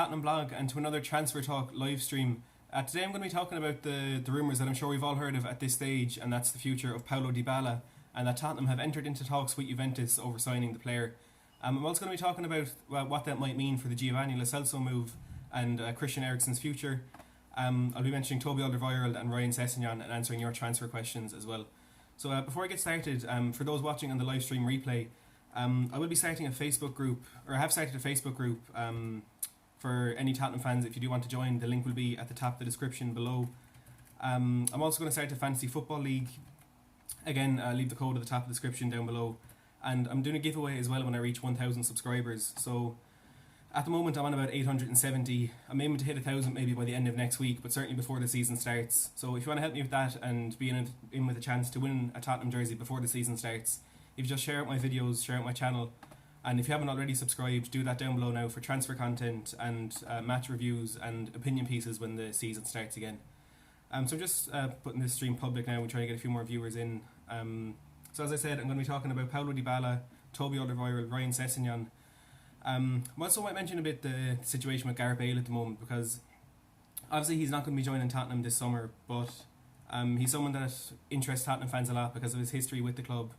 Tottenham blog and to another Transfer Talk live stream. Today I'm going to be talking about the rumours that I'm sure we've all heard of at this stage, and that's the future of Paulo Dybala, and that Tottenham have entered into talks with Juventus over signing the player. I'm also going to be talking about what that might mean for the Giovanni Lo Celso move and Christian Eriksen's future. I'll be mentioning Toby Alderweireld and Ryan Sessegnon and answering your transfer questions as well. So before I get started, for those watching on the live stream replay, I will be starting a Facebook group, or I have started a Facebook group for any Tottenham fans. If you do want to join, the link will be at the top of the description below. I'm also going to start a fantasy football league. Again, I'll leave the code at the top of the description down below. And I'm doing a giveaway as well when I reach 1,000 subscribers. So at the moment I'm on about 870. I'm aiming to hit 1,000 maybe by the end of next week, but certainly before the season starts. So if you want to help me with that and be in with a chance to win a Tottenham jersey before the season starts, if you just share out my videos, share out my channel, and if you haven't already subscribed, do that down below now for transfer content and match reviews and opinion pieces when the season starts again. So just putting this stream public now, we're trying to get a few more viewers in. So as I said, I'm going to be talking about Paulo Dybala, Toby Alderweireld, Ryan Sessegnon. I also might mention a bit the situation with Gareth Bale at the moment, because obviously he's not going to be joining Tottenham this summer, but he's someone that interests Tottenham fans a lot because of his history with the club.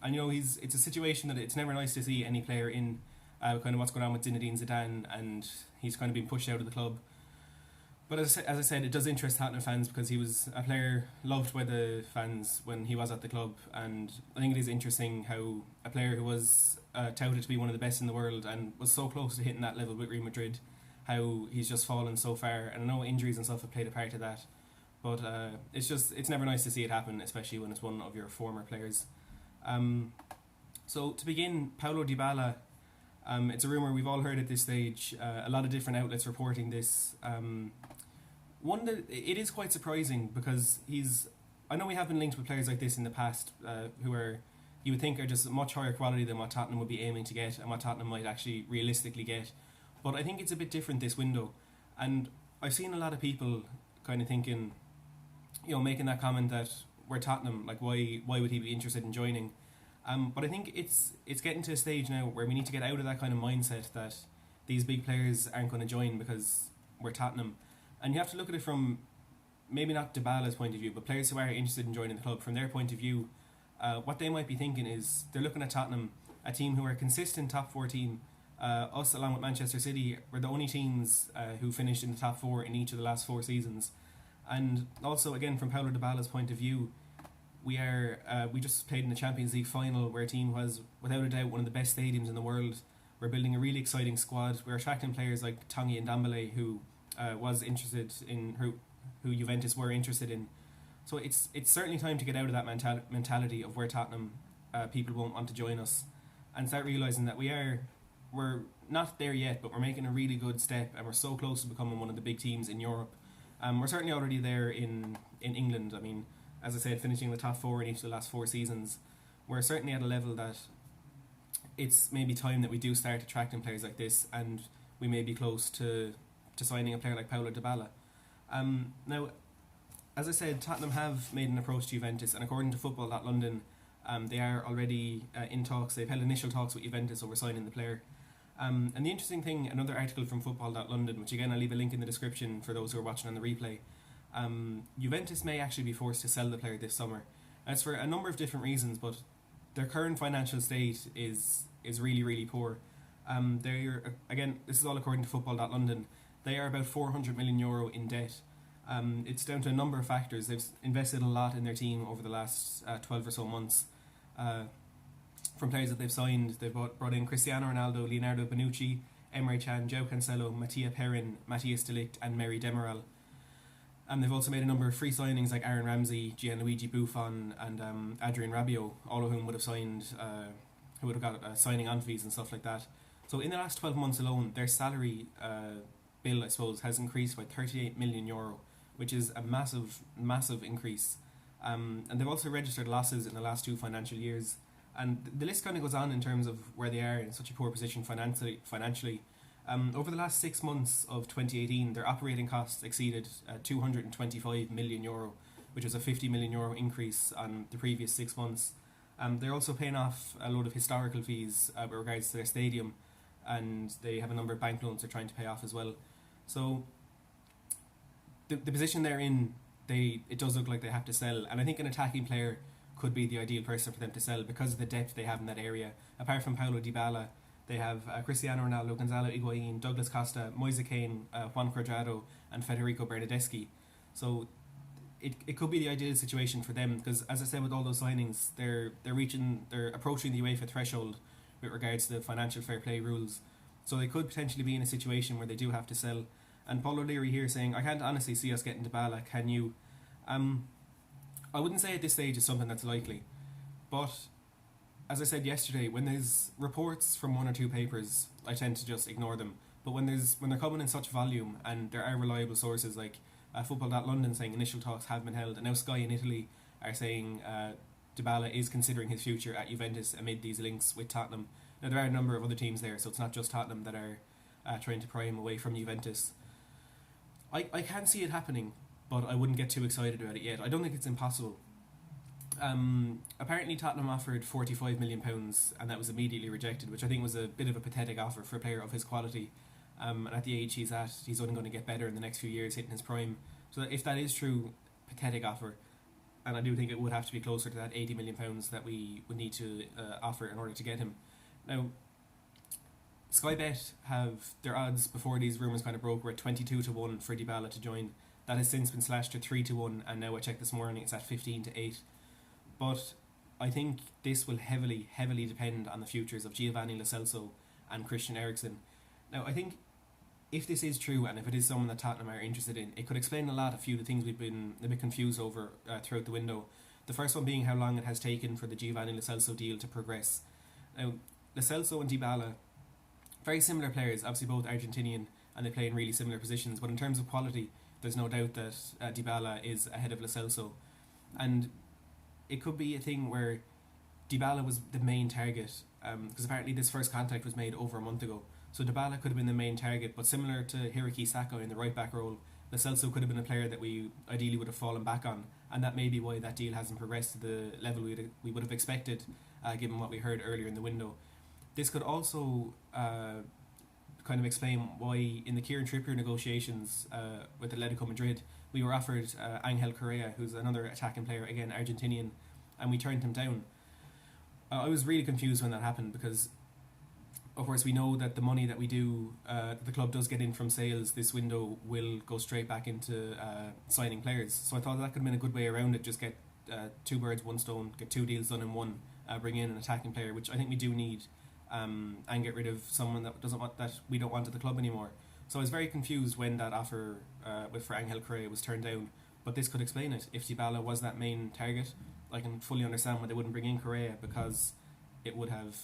And you know, it's a situation that it's never nice to see any player in kind of what's going on with Zinedine Zidane, and he's kind of been pushed out of the club. But as I said, it does interest Tottenham fans because he was a player loved by the fans when he was at the club, and I think it is interesting how a player who was touted to be one of the best in the world and was so close to hitting that level with Real Madrid, how he's just fallen so far. And I know injuries and stuff have played a part of that, but it's never nice to see it happen, especially when it's one of your former players. So to begin, Paulo Dybala, it's a rumour we've all heard at this stage, a lot of different outlets reporting this. One that it is quite surprising, because I know we have been linked with players like this in the past, who you would think are just much higher quality than what Tottenham would be aiming to get and what Tottenham might actually realistically get. But I think it's a bit different this window, and I've seen a lot of people kind of thinking, you know, making that comment that we're Tottenham, like why would he be interested in joining? But I think it's getting to a stage now where we need to get out of that kind of mindset that these big players aren't going to join because we're Tottenham. And you have to look at it from maybe not Dybala's point of view, but players who are interested in joining the club, from their point of view. What they might be thinking is they're looking at Tottenham, a team who are a consistent top four team. Us, along with Manchester City, were the only teams who finished in the top four in each of the last 4 seasons. And also, again, from Paulo Dybala's point of view, we just played in the Champions League final, where a team was without a doubt one of the best stadiums in the world. We're building a really exciting squad. We're attracting players like Tanguy and Dembele, who was interested in who Juventus were interested in. So it's certainly time to get out of that mentality of where Tottenham people won't want to join us, and start realising that we're not there yet, but we're making a really good step, and we're so close to becoming one of the big teams in Europe. We're certainly already there in England. I mean, as I said, finishing the top 4 in each of the last 4 seasons, we're certainly at a level that it's maybe time that we do start attracting players like this, and we may be close to signing a player like Paulo Dybala. Now, as I said, Tottenham have made an approach to Juventus, and according to Football.London, they are already in talks. They've held initial talks with Juventus over signing the player. And the interesting thing, another article from Football.London, which again I'll leave a link in the description for those who are watching on the replay, Juventus may actually be forced to sell the player this summer. That's for a number of different reasons, but their current financial state is really, really poor. They're, again, this is all according to Football.London, they are about €400 million in debt. It's down to a number of factors. They've invested a lot in their team over the last 12 or so months. From players that they've signed, they've brought in Cristiano Ronaldo, Leonardo Bonucci, Emre Can, João Cancelo, Mattia Perin, Matthias de Ligt and Mary Demiral. And they've also made a number of free signings like Aaron Ramsey, Gianluigi Buffon and Adrien Rabiot, all of whom would have signed, who would have got signing on fees and stuff like that. So in the last 12 months alone, their salary bill, I suppose, has increased by €38 million, which is a massive, massive increase. And they've also registered losses in the last 2 financial years. And the list kind of goes on in terms of where they are in such a poor position financially. Over the last 6 months of 2018, their operating costs exceeded €225 million, which was a €50 million increase on the previous 6 months. They're also paying off a load of historical fees with regards to their stadium. and they have a number of bank loans they're trying to pay off as well. So the position they're in, it does look like they have to sell, and I think an attacking player could be the ideal person for them to sell because of the depth they have in that area. Apart from Paulo Dybala, they have Cristiano Ronaldo, Gonzalo Higuain, Douglas Costa, Moise Kean, Juan Cuadrado, and Federico Bernardeschi. So it could be the ideal situation for them because, as I said, with all those signings, they're approaching the UEFA threshold with regards to the financial fair play rules. So they could potentially be in a situation where they do have to sell. And Paul O'Leary here saying, I can't honestly see us getting Dybala, can you? I wouldn't say at this stage it's something that's likely. But as I said yesterday, when there's reports from one or two papers, I tend to just ignore them. But when they're coming in such volume and there are reliable sources like Football.London saying initial talks have been held, and now Sky in Italy are saying Dybala is considering his future at Juventus amid these links with Tottenham. Now there are a number of other teams there, so it's not just Tottenham that are trying to pry him away from Juventus. I can see it happening, but I wouldn't get too excited about it yet. I don't think it's impossible. Apparently Tottenham offered £45 million and that was immediately rejected, which I think was a bit of a pathetic offer for a player of his quality. And at the age he's at, he's only going to get better in the next few years, hitting his prime. So if that is true, pathetic offer. And I do think it would have to be closer to that £80 million that we would need to offer in order to get him. Now, Sky Bet have their odds before these rumours kind of broke were at 22-1 for Dybala to join. That has since been slashed to 3-1, and now I checked this morning it's at 15-8. But I think this will heavily depend on the futures of Giovanni Lo Celso and Christian Eriksen. Now, I think if this is true, and if it is someone that Tottenham are interested in, it could explain a few of the things we've been a bit confused over throughout the window. The first one being how long it has taken for the Giovanni Lo Celso deal to progress. Now, Lo Celso and Dybala, very similar players, obviously both Argentinian, and they play in really similar positions, but in terms of quality, there's no doubt that Dybala is ahead of Lo Celso. And it could be a thing where Dybala was the main target, because apparently this first contact was made over a month ago. So Dybala could have been the main target, but similar to Hiraki Sako in the right back role, Lo Celso could have been a player that we ideally would have fallen back on, and that may be why that deal hasn't progressed to the level we would have expected, given what we heard earlier in the window. This could also kind of explain why in the Kieran Trippier negotiations with Atletico Madrid, we were offered Angel Correa, who's another attacking player, again Argentinian, and we turned him down. I was really confused when that happened because, of course, we know that the money that the club does get in from sales this window will go straight back into signing players. So I thought that could have been a good way around it, just get two birds, one stone, get two deals done in one, bring in an attacking player, which I think we do need, and get rid of someone that we don't want at the club anymore. So I was very confused when that offer for Angel Correa was turned down, but this could explain it. If Dybala was that main target, I can fully understand why they wouldn't bring in Correa, because it would have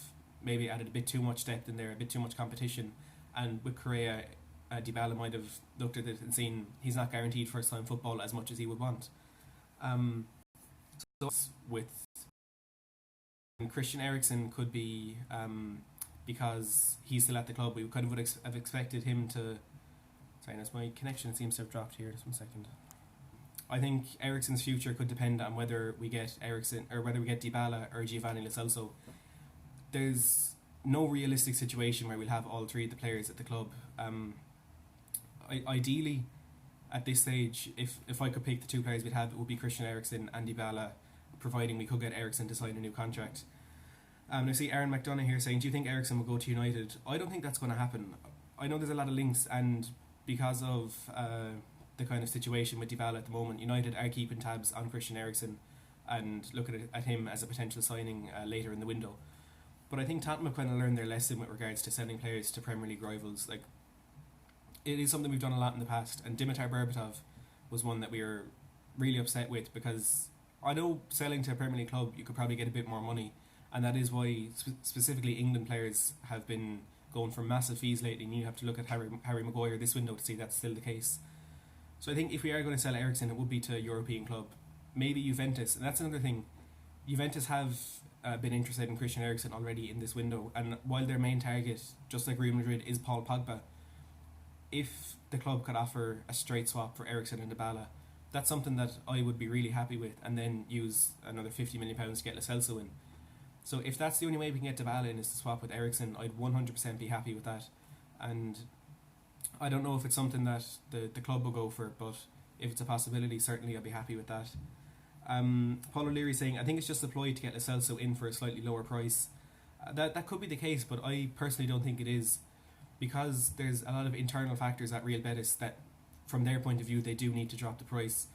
maybe added a bit too much depth in there, a bit too much competition, and with Correa, Dybala might have looked at it and seen he's not guaranteed first time football as much as he would want. So with Christian Eriksen could be because he's still at the club, we kind of would have expected him to. Sorry, my connection seems to have dropped here. Just 1 second. I think Eriksen's future could depend on whether we get Eriksen or whether we get Dybala or Giovanni Lo Celso. There's no realistic situation where we'll have all three of the players at the club. Ideally, at this stage, if I could pick the two players we'd have, it would be Christian Eriksen and Dybala, providing we could get Eriksen to sign a new contract. I see Aaron McDonough here saying, do you think Eriksen will go to United? I don't think that's going to happen. I know there's a lot of links, and because of the kind of situation with Dybala at the moment, United are keeping tabs on Christian Eriksen and looking at him as a potential signing later in the window. But I think Tottenham have kind of learned their lesson with regards to sending players to Premier League rivals. Like, it is something we've done a lot in the past, and Dimitar Berbatov was one that we were really upset with, because I know selling to a Premier League club you could probably get a bit more money, and that is why specifically England players have been going for massive fees lately, and you have to look at Harry Maguire this window to see that's still the case. So I think if we are going to sell Eriksen, it would be to a European club, maybe Juventus. And that's another thing, Juventus have been interested in Christian Eriksen already in this window, and while their main target, just like Real Madrid, is Paul Pogba, if the club could offer a straight swap for Eriksen and Dybala, that's something that I would be really happy with, and then use another £50 million to get Lo Celso in. So if that's the only way we can get Dybala in is to swap with Eriksen, I'd 100% be happy with that. And I don't know if it's something that the club will go for, but if it's a possibility, certainly I'll be happy with that. Paul O'Leary saying, I think it's just a ploy to get Lo Celso in for a slightly lower price. That could be the case, but I personally don't think it is, because there's a lot of internal factors at Real Betis that, from their point of view, they do need to drop the price.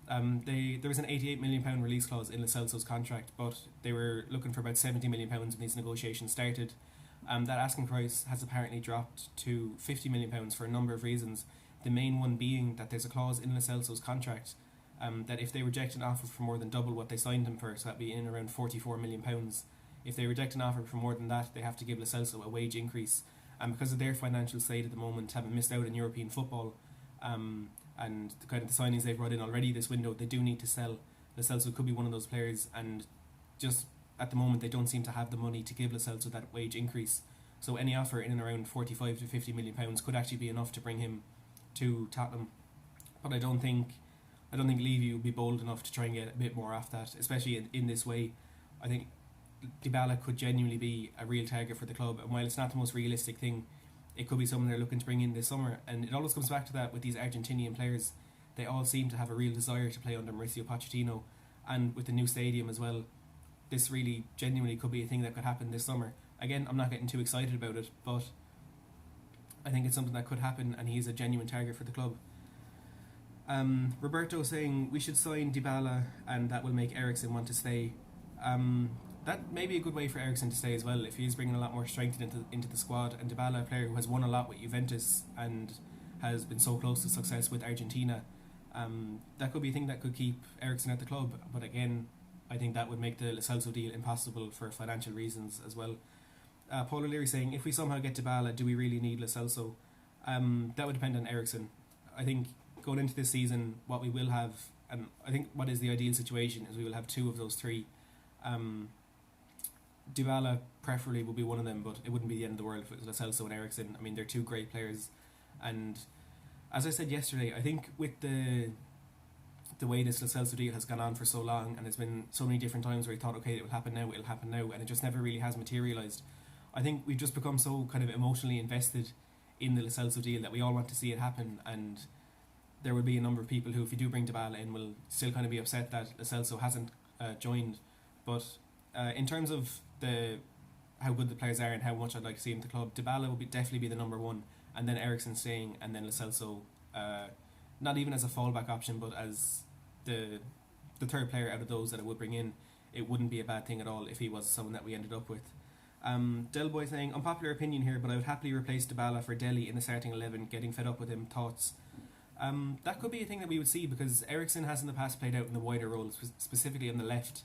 There was an £88 million release clause in Lo Celso's contract, but they were looking for about £70 million when these negotiations started. That asking price has apparently dropped to £50 million for a number of reasons. The main one being that there's a clause in Lo Celso's contract that if they reject an offer for more than double what they signed him for, so that'd be in around £44 million, if they reject an offer for more than that, they have to give Lo Celso a wage increase. And because of their financial state at the moment, having missed out in European football, and the kind of the signings they've brought in already this window, they do need to sell. Lo Celso could be one of those players, and just at the moment they don't seem to have the money to give Lo Celso that wage increase. So any offer in and around 45 to £50 million could actually be enough to bring him to Tottenham. But I don't think Levy would be bold enough to try and get a bit more off that, especially in this way. I think Dybala could genuinely be a real target for the club, and while it's not the most realistic thing, it could be someone they're looking to bring in this summer. And it always comes back to that with these Argentinian players. They all seem to have a real desire to play under Mauricio Pochettino, and with the new stadium as well, this really genuinely could be a thing that could happen this summer. Again, I'm not getting too excited about it, but I think it's something that could happen, and he's a genuine target for the club. Roberto saying we should sign Dybala and that will make Eriksen want to stay. That may be a good way for Eriksen to stay as well, if he's bringing a lot more strength into the squad. And Dybala, a player who has won a lot with Juventus and has been so close to success with Argentina, that could be a thing that could keep Eriksen at the club. But again, I think that would make the Lo Celso deal impossible for financial reasons as well. Paul O'Leary saying, if we somehow get Dybala, do we really need Lo Celso? That would depend on Eriksen. I think going into this season, what we will have, and I think what is the ideal situation, is we will have two of those three. Dybala preferably would be one of them, but it wouldn't be the end of the world if it was Lo Celso and Eriksen. I mean, they're two great players, and as I said yesterday, I think with the way this Lo Celso deal has gone on for so long, and there's been so many different times where he thought, okay, it'll happen now, and it just never really has materialised. I think we've just become so kind of emotionally invested in the Lo Celso deal that we all want to see it happen, and there will be a number of people who, if you do bring Dybala in, will still kind of be upset that Lo Celso hasn't joined. But in terms of how good the players are and how much I'd like to see him at the club, Dybala will definitely be the number one, and then Eriksen staying, and then Lo Celso, not even as a fallback option, but as the third player out of those that I would bring in. It wouldn't be a bad thing at all if he was someone that we ended up with. Del Boy saying, unpopular opinion here, but I would happily replace Dybala for Dele in the starting 11, getting fed up with him. Thoughts? That could be a thing that we would see, because Eriksen has in the past played out in the wider role, specifically on the left,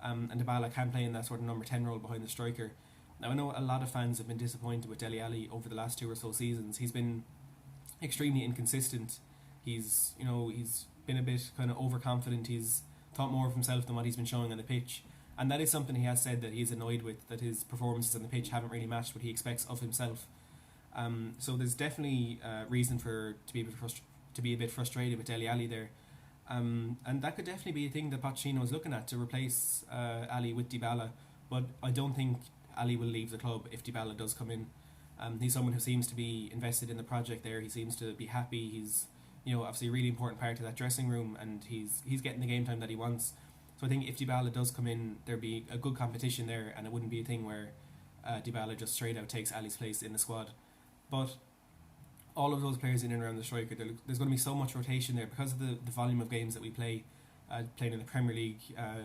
and Dybala can play in that sort of number 10 role behind the striker. Now, I know a lot of fans have been disappointed with Dele Alli over the last 2 or so seasons. He's been extremely inconsistent. He's been a bit kind of overconfident. He's thought more of himself than what he's been showing on the pitch, and that is something he has said that he's annoyed with, that his performances on the pitch haven't really matched what he expects of himself. So there's definitely reason to be a bit frustrated with Dele Alli there. And that could definitely be a thing that Pochettino is looking at, to replace Ali with Dybala. But I don't think Ali will leave the club if Dybala does come in. He's someone who seems to be invested in the project there. He seems to be happy. He's obviously a really important part of that dressing room, and he's getting the game time that he wants. So I think if Dybala does come in, there'd be a good competition there, and it wouldn't be a thing where Dybala just straight out takes Ali's place in the squad. But all of those players in and around the striker, there's going to be so much rotation there because of the volume of games that we play, playing in the Premier League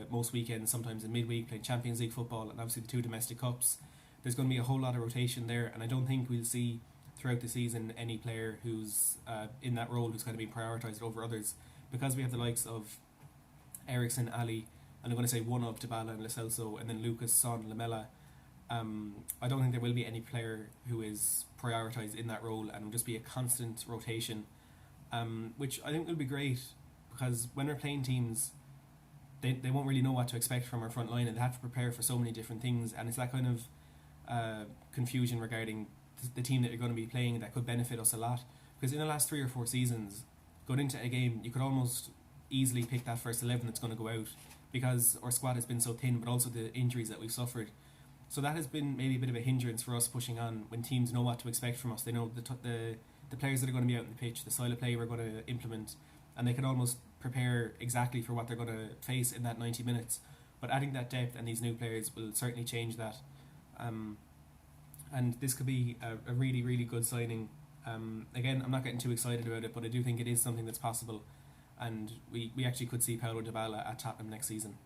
most weekends, sometimes in midweek, playing Champions League football, and obviously the 2 domestic cups. There's going to be a whole lot of rotation there, and I don't think we'll see throughout the season any player who's in that role who's going to be prioritised over others, because we have the likes of Eriksen, Ali, and I'm going to say one of Dybala and Lo Celso, and then Lucas, Son, Lamela. I don't think there will be any player who is prioritised in that role, and will just be a constant rotation, which I think will be great, because when we're playing teams, they won't really know what to expect from our front line, and they have to prepare for so many different things, and it's that kind of confusion regarding the team that you're going to be playing that could benefit us a lot. Because in the last 3 or 4 seasons, going into a game, you could almost easily pick that first 11 that's going to go out, because our squad has been so thin, but also the injuries that we've suffered. So that has been maybe a bit of a hindrance for us pushing on when teams know what to expect from us. They know the players that are going to be out on the pitch, the style of play we're going to implement, and they can almost prepare exactly for what they're going to face in that 90 minutes. But adding that depth and these new players will certainly change that. And this could be a really, really good signing. Again, I'm not getting too excited about it, but I do think it is something that's possible. And we actually could see Paulo Dybala at Tottenham next season.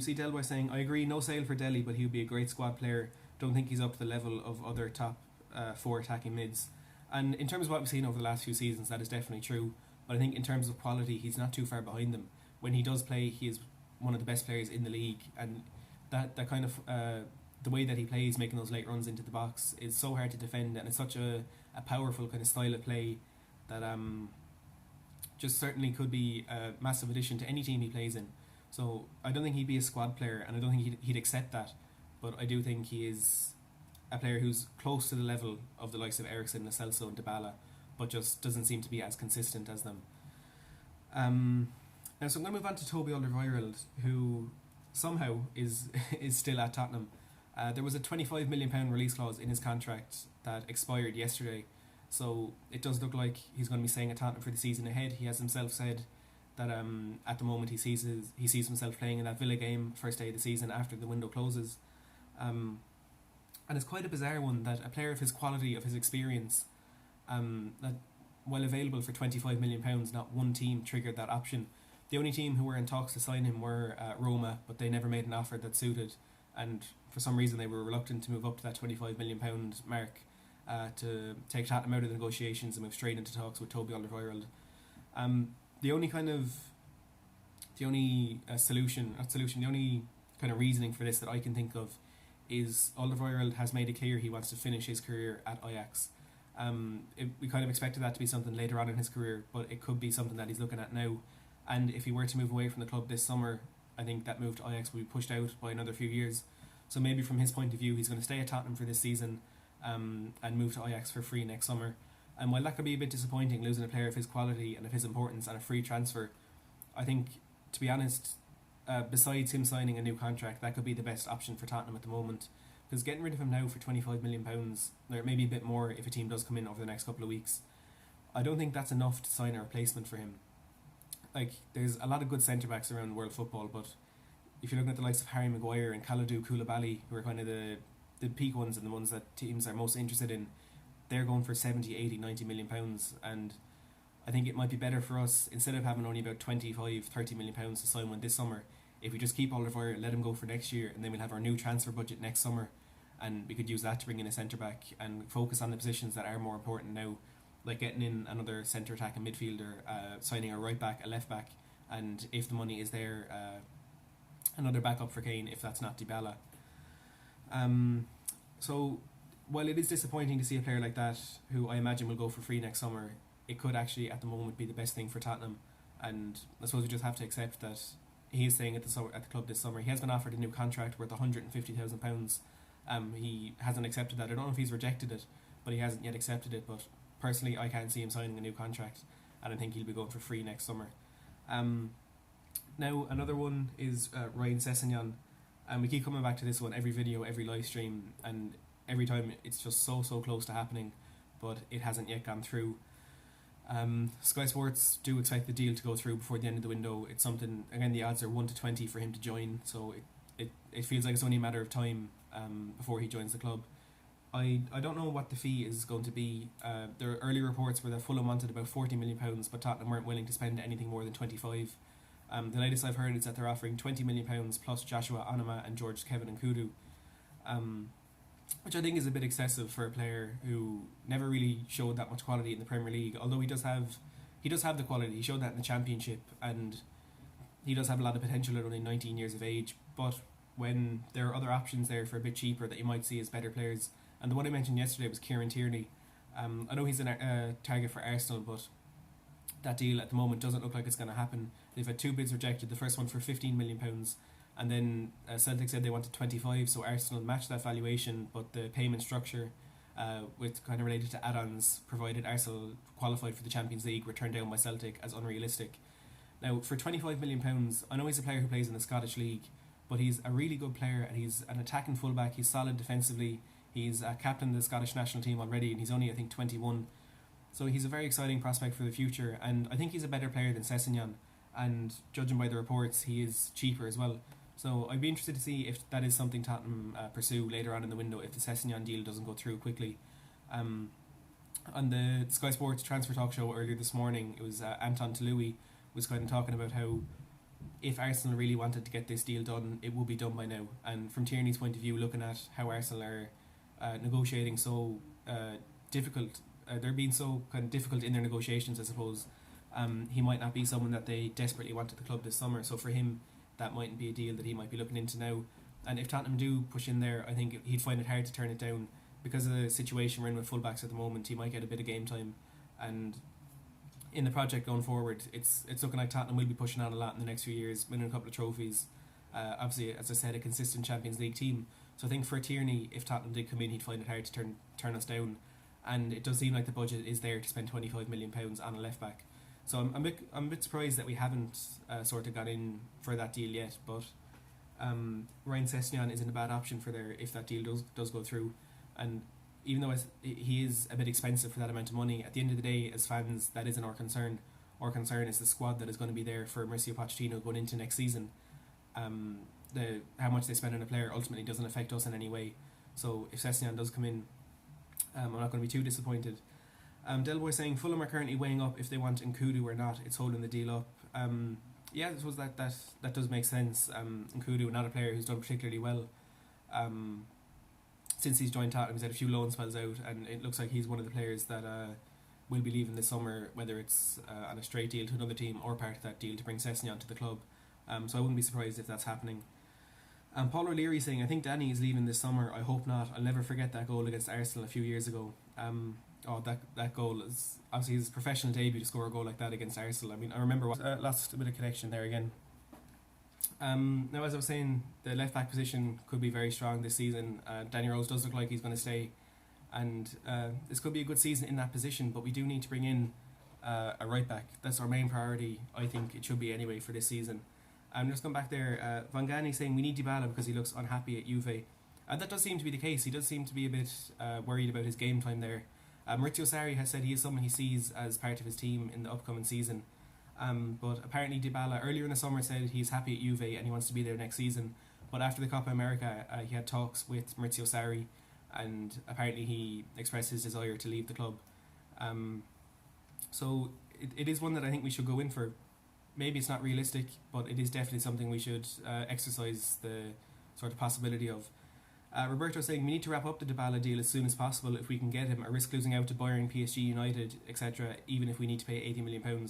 See Delboy saying, I agree, no sale for Dele, but he would be a great squad player. Don't think he's up to the level of other top 4 attacking mids. And in terms of what we've seen over the last few seasons, that is definitely true. But I think in terms of quality, he's not too far behind them. When he does play, he is one of the best players in the league. And that kind of the way that he plays, making those late runs into the box, is so hard to defend. And it's such a powerful kind of style of play that just certainly could be a massive addition to any team he plays in. So I don't think he'd be a squad player, and I don't think he'd accept that. But I do think he is a player who's close to the level of the likes of Eriksen, Lo Celso and Dybala, but just doesn't seem to be as consistent as them. Now, so I'm going to move on to Toby Alderweireld, who somehow is still at Tottenham. There was a £25 million release clause in his contract that expired yesterday, so it does look like he's going to be staying at Tottenham for the season ahead. He has himself said that at the moment he sees himself playing in that Villa game first day of the season after the window closes. And it's quite a bizarre one that a player of his quality, of his experience, that while available for £25 million, not one team triggered that option. The only team who were in talks to sign him were Roma, but they never made an offer that suited, and for some reason they were reluctant to move up to that £25 million mark to take Tottenham out of the negotiations and move straight into talks with Toby Alderweireld. The only kind of reasoning for this that I can think of is Alderweireld has made it clear he wants to finish his career at Ajax. We kind of expected that to be something later on in his career, but it could be something that he's looking at now. And if he were to move away from the club this summer, I think that move to Ajax will be pushed out by another few years. So maybe from his point of view, he's going to stay at Tottenham for this season and move to Ajax for free next summer. And while that could be a bit disappointing, losing a player of his quality and of his importance and a free transfer, I think, to be honest, besides him signing a new contract, that could be the best option for Tottenham at the moment. Because getting rid of him now for £25 million, or maybe a bit more if a team does come in over the next couple of weeks, I don't think that's enough to sign a replacement for him. Like, there's a lot of good centre-backs around world football, but if you're looking at the likes of Harry Maguire and Kalidou Koulibaly, who are kind of the peak ones and the ones that teams are most interested in, they're going for 70, 80, 90 million pounds, and I think it might be better for us, instead of having only about 25, 30 million pounds to sign one this summer, if we just keep Alderweireld, let him go for next year, and then we'll have our new transfer budget next summer, and we could use that to bring in a centre-back and focus on the positions that are more important now, like getting in another centre attacking midfielder, signing a right back, a left back, and if the money is there, another backup for Kane if that's not Dybala. So while it is disappointing to see a player like that, who I imagine will go for free next summer, it could actually at the moment be the best thing for Tottenham, and I suppose we just have to accept that he is staying at the club this summer. He has been offered a new contract worth £150,000. He hasn't accepted that. I don't know if he's rejected it, but he hasn't yet accepted it. But personally, I can't see him signing a new contract, and I think he'll be going for free next summer. Now another one is Ryan Sessegnon, and we keep coming back to this one every video, every live stream, and every time it's just so close to happening, but it hasn't yet gone through. Sky Sports do expect the deal to go through before the end of the window. It's something, again, the odds are 1 to 20 for him to join, so it feels like it's only a matter of time before he joins the club. I don't know what the fee is going to be. There are early reports where that Fulham wanted about £40 million, but Tottenham weren't willing to spend anything more than 25. The latest I've heard is that they're offering £20 million plus Joshua Onuma and George Kevin Nkudu, which I think is a bit excessive for a player who never really showed that much quality in the Premier League. Although he does have the quality. He showed that in the Championship, and he does have a lot of potential at only 19 years of age. But when there are other options there for a bit cheaper that you might see as better players, and the one I mentioned yesterday was Kieran Tierney. I know he's a target for Arsenal, but that deal at the moment doesn't look like it's going to happen. They've had 2 bids rejected, the first one for £15 million, and then Celtic said they wanted 25, so Arsenal matched that valuation, but the payment structure with kind of related to add-ons provided Arsenal qualified for the Champions League were turned down by Celtic as unrealistic. Now, for £25 million, I know he's a player who plays in the Scottish League, but he's a really good player and he's an attacking fullback. He's solid defensively. He's a captain of the Scottish national team already, and he's only, I think, 21. So he's a very exciting prospect for the future, and I think he's a better player than Sessegnon. And judging by the reports, he is cheaper as well. So I'd be interested to see if that is something Tottenham pursue later on in the window if the Sessegnon deal doesn't go through quickly. On the Sky Sports Transfer Talk show earlier this morning, it was Anton Tolui was kind of talking about how if Arsenal really wanted to get this deal done, it would be done by now. And from Tierney's point of view, looking at how Arsenal are negotiating so difficult, they're being so kind of difficult in their negotiations, I suppose. He might not be someone that they desperately want at the club this summer. So for him, that mightn't be a deal that he might be looking into now. And if Tottenham do push in there, I think he'd find it hard to turn it down because of the situation we're in with fullbacks at the moment. He might get a bit of game time, and in the project going forward, it's looking like Tottenham will be pushing on a lot in the next few years, winning a couple of trophies. Obviously, as I said, a consistent Champions League team. So I think for Tierney, if Tottenham did come in, he'd find it hard to turn us down. And it does seem like the budget is there to spend £25 million on a left back. So I'm a bit surprised that we haven't sort of got in for that deal yet. But Ryan Sessegnon isn't a bad option for there if that deal does go through. And even though he is a bit expensive for that amount of money, at the end of the day, as fans, that isn't our concern. Our concern is the squad that is going to be there for Mauricio Pochettino going into next season. How much they spend on a player ultimately doesn't affect us in any way. So if Sessegnon does come in, I'm not going to be too disappointed. Delboy saying Fulham are currently weighing up if they want Nkudu or not. It's holding the deal up. Yeah, I suppose that does make sense. Nkudu, not a player who's done particularly well. Since he's joined Tottenham, he's had a few loan spells out, and it looks like he's one of the players that will be leaving this summer, whether it's on a straight deal to another team or part of that deal to bring Sessegnon to the club. So I wouldn't be surprised if that's happening. Paul O'Leary saying, I think Danny is leaving this summer. I hope not. I'll never forget that goal against Arsenal a few years ago. That goal is obviously his professional debut to score a goal like that against Arsenal. I mean, I remember lost a bit of connection there again. Now, as I was saying, the left back position could be very strong this season. Danny Rose does look like he's going to stay, and this could be a good season in that position. But we do need to bring in a right back. That's our main priority. I think it should be anyway for this season. Just going back there, Van Gani saying we need Dybala because he looks unhappy at Juve. That does seem to be the case. He does seem to be a bit worried about his game time there. Maurizio Sarri has said he is someone he sees as part of his team in the upcoming season. But apparently Dybala earlier in the summer said he's happy at Juve and he wants to be there next season. But after the Copa America, he had talks with Maurizio Sarri, and apparently he expressed his desire to leave the club. So it is one that I think we should go in for. Maybe it's not realistic, but it is definitely something we should exercise the sort of possibility of. Roberto saying we need to wrap up the Dybala deal as soon as possible if we can get him. I risk losing out to Bayern, PSG, United, etc. even if we need to pay £80 million.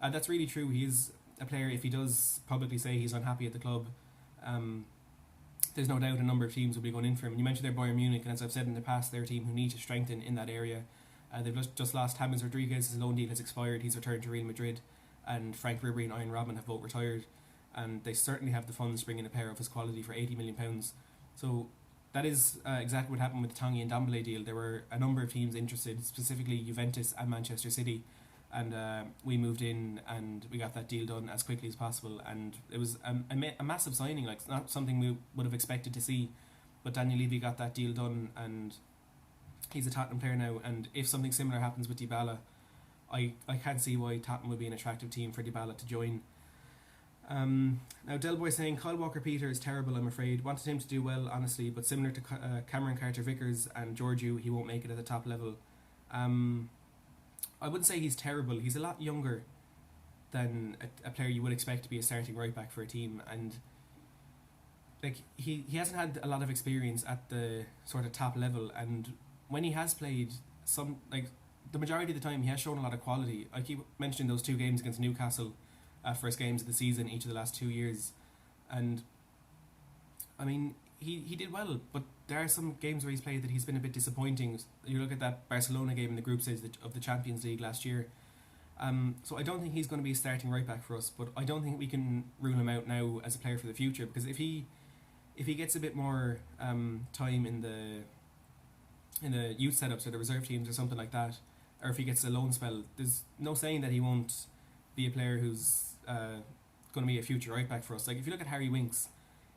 That's really true. He's a player, if he does publicly say he's unhappy at the club, there's no doubt a number of teams will be going in for him. You mentioned there Bayern Munich, and as I've said in the past, they're a team who need to strengthen in that area. They've just lost James Rodriguez. His loan deal has expired. He's returned to Real Madrid, and Frank Ribery and Ian Robin have both retired, and they certainly have the funds to bring in a player of his quality for £80 million. So that is exactly what happened with the Tanguy and Ndombele deal. There were a number of teams interested, specifically Juventus and Manchester City, and we moved in and we got that deal done as quickly as possible, and it was a massive signing, like not something we would have expected to see, but Daniel Levy got that deal done and he's a Tottenham player now, and if something similar happens with Dybala, I can't see why Tottenham would be an attractive team for Dybala to join. Now Delboy saying Kyle Walker-Peters is terrible, I'm afraid. Wanted him to do well, honestly, but similar to Cameron Carter-Vickers and Georgiou, he won't make it at the top level. I wouldn't say he's terrible. He's a lot younger than a player you would expect to be a starting right back for a team, and like he hasn't had a lot of experience at the sort of top level, and when he has played the majority of the time he has shown a lot of quality. I keep mentioning those two games against Newcastle, first games of the season each of the last 2 years, and I mean he did well, but there are some games where he's played that he's been a bit disappointing. You look at that Barcelona game in the group stage of the Champions League last year. So I don't think he's going to be a starting right back for us, but I don't think we can rule him out now as a player for the future, because if he gets a bit more time in the youth setups or the reserve teams or something like that, or if he gets a loan spell, there's no saying that he won't be a player who's going to be a future right back for us. Like if you look at Harry Winks,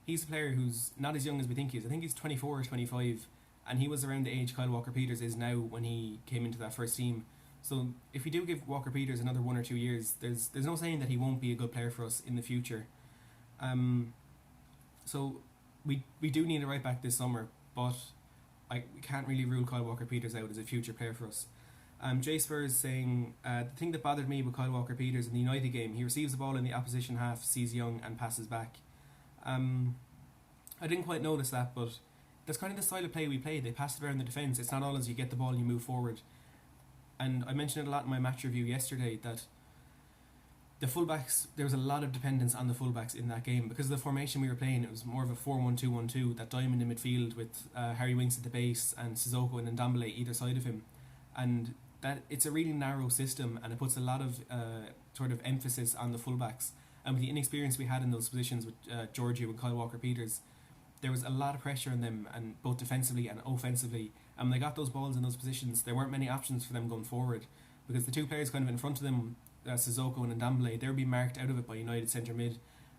he's a player who's not as young as we think he is. I think he's 24 or 25, and he was around the age Kyle Walker-Peters is now when he came into that first team. So if we do give Walker-Peters another 1 or 2 years, there's no saying that he won't be a good player for us in the future. So we do need a right back this summer, but we can't really rule Kyle Walker-Peters out as a future player for us. Jay Spurs saying, the thing that bothered me with Kyle Walker-Peters in the United game, he receives the ball in the opposition half, sees Young and passes back. I didn't quite notice that, but that's kind of the style of play we play. They pass it around the defence. It's not all as you get the ball and you move forward. And I mentioned it a lot in my match review yesterday that the fullbacks, there was a lot of dependence on the fullbacks in that game because of the formation we were playing. It was more of a 4-1-2-1-2, that diamond in midfield with Harry Winks at the base and Sissoko and Ndombele either side of him. And that it's a really narrow system, and it puts a lot of sort of emphasis on the fullbacks. And with the inexperience we had in those positions with Giorgio and Kyle Walker-Peters, there was a lot of pressure on them, and both defensively and offensively. And when they got those balls in those positions, there weren't many options for them going forward because the two players kind of in front of them, Sissoko and Ndombele, they would be marked out of it by United centre mid,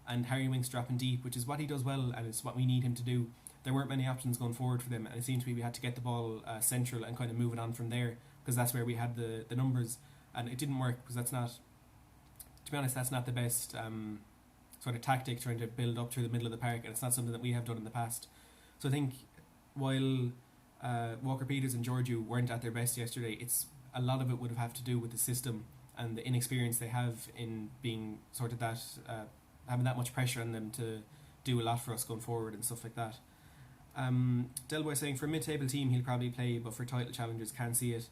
and Harry Winks dropping deep, which is what he does well and it's what we need him to do. There weren't many options going forward for them, and it seemed to be we had to get the ball central and kind of move it on from there because that's where we had the numbers, and it didn't work because that's not, to be honest, that's not the best sort of tactic trying to build up through the middle of the park, and it's not something that we have done in the past. So I think while Walker-Peters and Giorgio weren't at their best yesterday, it's a lot of it would have to do with the system and the inexperience they have in being sort of that having that much pressure on them to do a lot for us going forward and stuff like that. Delboy saying for a mid-table team he'll probably play, but for title challengers can't see it.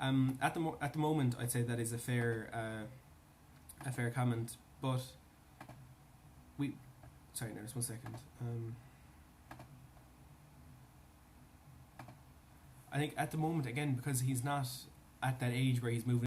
At the moment I'd say that is a fair comment, but sorry, there's 1 second. I think at the moment, again, because he's not at that age where he's moving